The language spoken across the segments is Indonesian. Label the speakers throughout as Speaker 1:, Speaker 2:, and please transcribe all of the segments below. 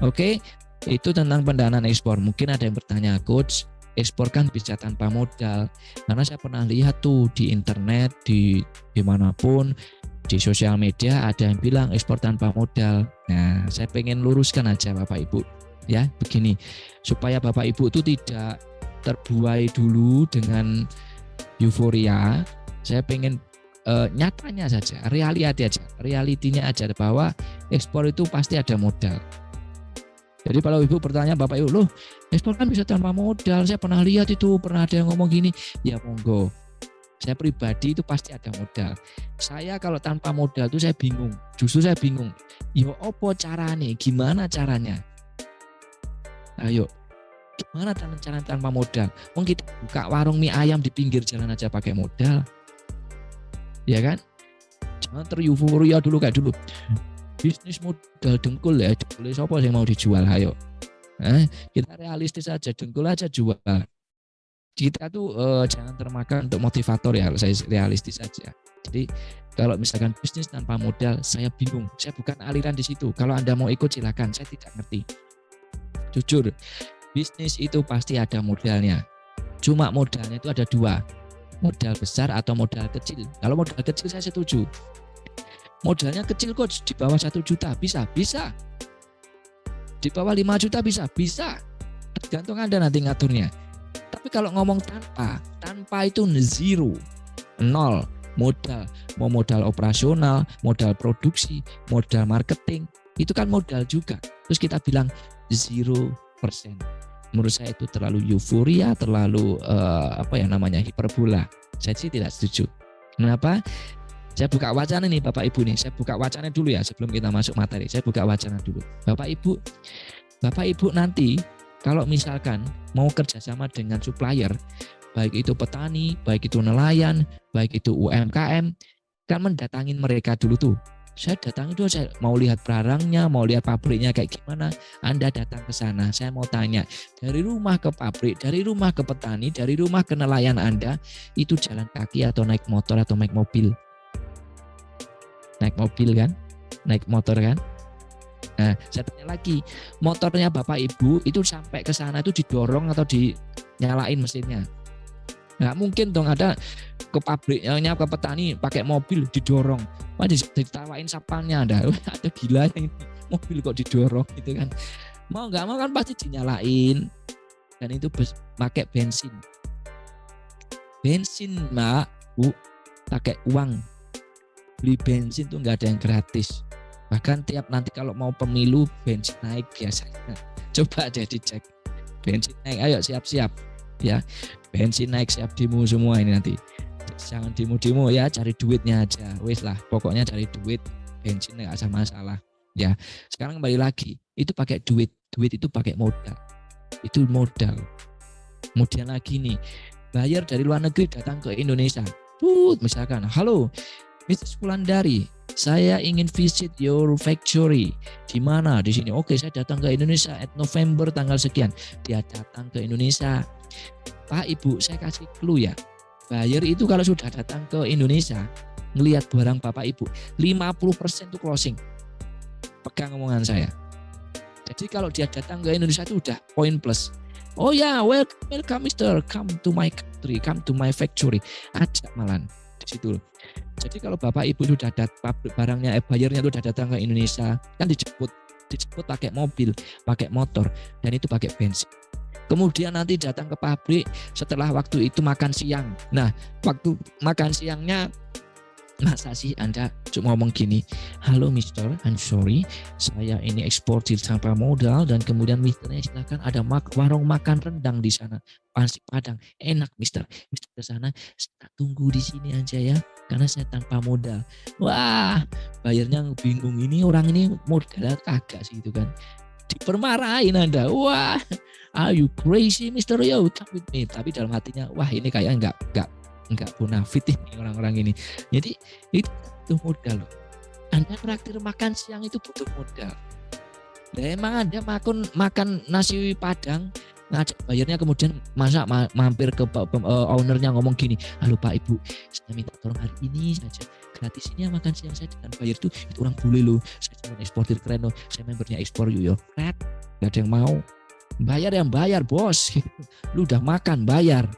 Speaker 1: Oke, itu tentang pendanaan ekspor. Mungkin ada yang bertanya, Coach, ekspor kan bisa tanpa modal. Karena saya pernah lihat tuh di internet, di dimanapun, di sosial media ada yang bilang ekspor tanpa modal. Nah, saya pengen luruskan aja Bapak Ibu. Ya, begini, supaya Bapak Ibu itu tidak terbuai dulu dengan euforia. Saya pengen nyatanya saja, realitinya aja bahwa ekspor itu pasti ada modal. Jadi kalau Ibu bertanya Bapak Ibu, loh ekspor kan bisa tanpa modal, saya pernah lihat itu, pernah ada yang ngomong gini, ya monggo. Saya pribadi itu pasti ada modal. Saya kalau tanpa modal itu saya bingung, justru saya bingung. Yo opo caranya, gimana caranya? Ayo, gimana cara tanpa modal? Mungkin kita buka warung mie ayam di pinggir jalan aja pakai modal. Ya kan? Jangan tereuforia dulu kayak dulu. Bisnis modal dengkul ya, dengkul siapa yang mau dijual, ayo. Kita realistis aja, dengkul aja jual. Kita tuh jangan termakan untuk motivator ya, saya realistis aja. Jadi kalau misalkan bisnis tanpa modal, saya bingung. Saya bukan aliran di situ. Kalau Anda mau ikut silakan, saya tidak ngerti. Jujur, bisnis itu pasti ada modalnya. Cuma modalnya itu ada dua, modal besar atau modal kecil. Kalau modal kecil saya setuju. Modalnya kecil Coach, di bawah 1 juta bisa. Di bawah 5 juta bisa. Tergantung Anda nanti ngaturnya. Tapi kalau ngomong tanpa itu zero, nol modal. Mau modal operasional, modal produksi, modal marketing, itu kan modal juga. Terus kita bilang 0%. Menurut saya itu terlalu euforia, terlalu hiperbola. Saya sih tidak setuju. Kenapa? Saya buka wacana nih Bapak Ibu nih. Saya buka wacana dulu ya sebelum kita masuk materi. Saya buka wacana dulu. Bapak Ibu nanti kalau misalkan mau kerjasama dengan supplier, baik itu petani, baik itu nelayan, baik itu UMKM, kan mendatangin mereka dulu tuh. Saya datang itu saya mau lihat barangnya, mau lihat pabriknya kayak gimana. Anda datang ke sana, saya mau tanya dari rumah ke pabrik, dari rumah ke petani, dari rumah ke nelayan Anda itu jalan kaki atau naik motor atau naik mobil? Naik mobil kan, naik motor kan. Nah, saya tanya lagi, motornya Bapak Ibu itu sampai ke sana itu didorong atau dinyalain mesinnya? Nggak mungkin dong ada ke pabriknya, ke petani pakai mobil didorong. Wah, ditawain sapanya Anda. Ada gila yang mobil kok didorong gitu kan. Mau nggak mau kan pasti dinyalain. Dan itu pakai bensin. Bensin Mbak, Bu, pakai uang. Beli bensin tuh nggak ada yang gratis. Bahkan tiap nanti kalau mau pemilu bensin naik biasanya. Coba deh dicek. Bensin naik, ayo siap-siap ya. Bensin naik, siap demo semua ini nanti. Jangan demo-demo ya, cari duitnya aja. Wes lah, pokoknya cari duit. Bensin nggak ada masalah ya. Sekarang kembali lagi, itu pakai duit. Duit itu pakai modal. Itu modal. Kemudian lagi nih, bayar dari luar negeri datang ke Indonesia. Misalkan, halo Mrs. Wulandari, saya ingin visit your factory. Di mana? Di sini. Oke, saya datang ke Indonesia at November tanggal sekian. Dia datang ke Indonesia. Pak Ibu, saya kasih clue ya. Buyer itu kalau sudah datang ke Indonesia, ngelihat barang Bapak Ibu, 50% itu closing. Pegang omongan saya. Jadi kalau dia datang ke Indonesia itu udah poin plus. Oh ya, welcome Mister, come to my country, come to my factory. Ajak malan di situ. Jadi kalau Bapak Ibu sudah pabrik barangnya, buyernya sudah datang ke Indonesia, kan dijemput pakai mobil, pakai motor, dan itu pakai bensin. Kemudian nanti datang ke pabrik, setelah waktu itu makan siang. Nah, waktu makan siangnya, masa sih Anda cuma ngomong gini, halo Mister, I'm sorry, saya ini eksportir tanpa modal, dan kemudian Misternya silakan ada warung makan rendang di sana, nasi Padang, enak Mister ke sana, saya tunggu di sini aja ya, karena saya tanpa modal. Wah, bayarnya bingung, ini orang ini modalnya kagak sih itu kan. Dipermarahin Anda. Wah, are you crazy Mister? Yo, come with me. Tapi dalam hatinya, wah ini kayaknya enggak bonafit ini orang-orang ini. Jadi itu butuh modal. Anda traktir makan siang itu butuh modal. Nah, emang Anda makan nasi Padang ngajak bayarnya, kemudian masa mampir ke ownernya ngomong gini, halo Pak Ibu, saya minta tolong hari ini saja gratis ini makan siang saya dengan bayar itu orang boleh loh, saya cuma eksportir keren loh, saya membernya ekspor yuk, gak ada yang mau. Bayar yang bayar bos, lu udah makan bayar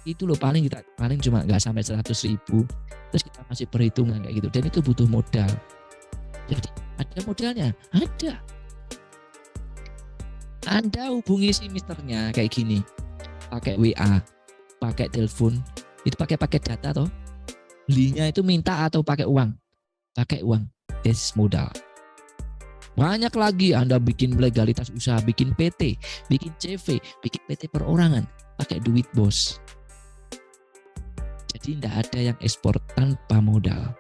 Speaker 1: itu loh, paling cuma nggak sampai 100.000, terus kita masih perhitungan kayak gitu, dan itu butuh modal. Jadi ada modalnya, ada. Anda hubungi si misternya kayak gini, pakai WA, pakai telepon, itu pakai data toh. Belinya itu minta atau pakai uang? Pakai uang. This modal. Banyak lagi Anda bikin legalitas usaha, bikin PT, bikin CV, bikin PT perorangan, pakai duit bos. Jadi tidak ada yang ekspor tanpa modal.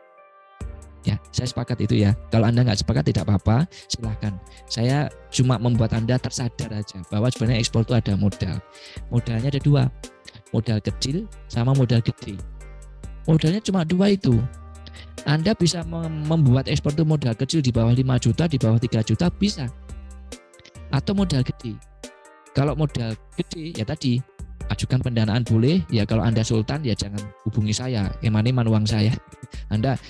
Speaker 1: Ya, saya sepakat itu ya. Kalau Anda nggak sepakat tidak apa-apa, silahkan. Saya cuma membuat Anda tersadar aja bahwa sebenarnya ekspor itu ada modal. Modalnya ada dua, modal kecil sama modal gede. Modalnya cuma dua itu. Anda bisa membuat ekspor itu modal kecil di bawah 5 juta, di bawah 3 juta bisa. Atau modal gede. Kalau modal gede ya tadi, ajukan pendanaan boleh, ya kalau Anda sultan ya jangan hubungi saya, eman-eman uang saya. Anda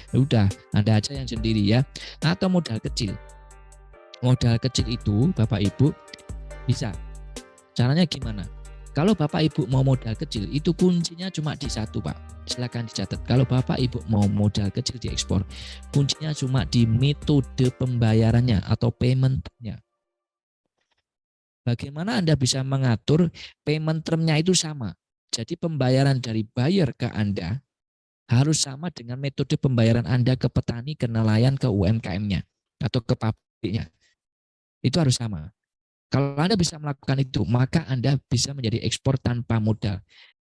Speaker 1: aja yang sendiri ya. Atau modal kecil. Modal kecil itu Bapak Ibu bisa. Caranya gimana? Kalau Bapak Ibu mau modal kecil, itu kuncinya cuma di satu Pak. Silakan dicatat. Kalau Bapak Ibu mau modal kecil di ekspor, kuncinya cuma di metode pembayarannya atau payment-nya. Bagaimana Anda bisa mengatur payment term-nya itu sama. Jadi pembayaran dari buyer ke Anda harus sama dengan metode pembayaran Anda ke petani, ke nelayan, ke UMKM-nya atau ke pabriknya. Itu harus sama. Kalau Anda bisa melakukan itu, maka Anda bisa menjadi ekspor tanpa modal.